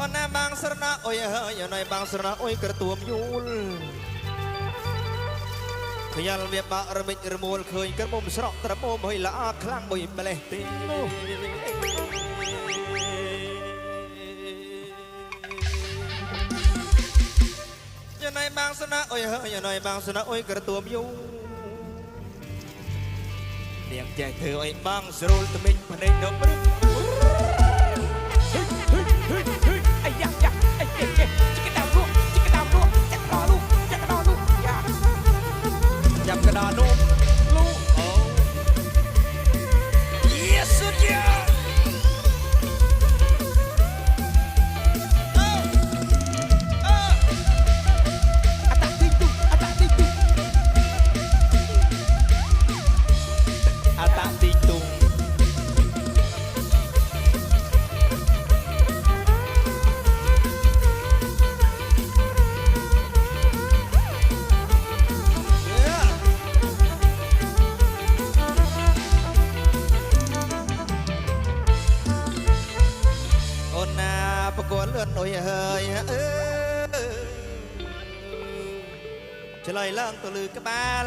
អូនណាបាងស្រណាអុយហើយណៃបាងស្រណាអុយក្រទួមយូលខ្យល់វាបាក់រមិចរមូលឃើញក្រមុំស្រក់ត្រមុំហើយល្អខ្លាំងមួយម្លេះទេណៃបាងស្រណាអុយហើយណៃបាងស្រណាអុយក្រទួមយូលនាងចេះធ្វើអុយបាងស្រួលត្មិញភ្នែកដប់ព្រឹក哎呀呀，哎呀呀，这个大路，这个大路，这个大路，这个大路呀，nhập cái đà nôm lu yes yeah atak titu, atak titu, atak tituประกวดเลือดหน่อยเฮ้ยจะไล่ล่างตัวลือกระบาล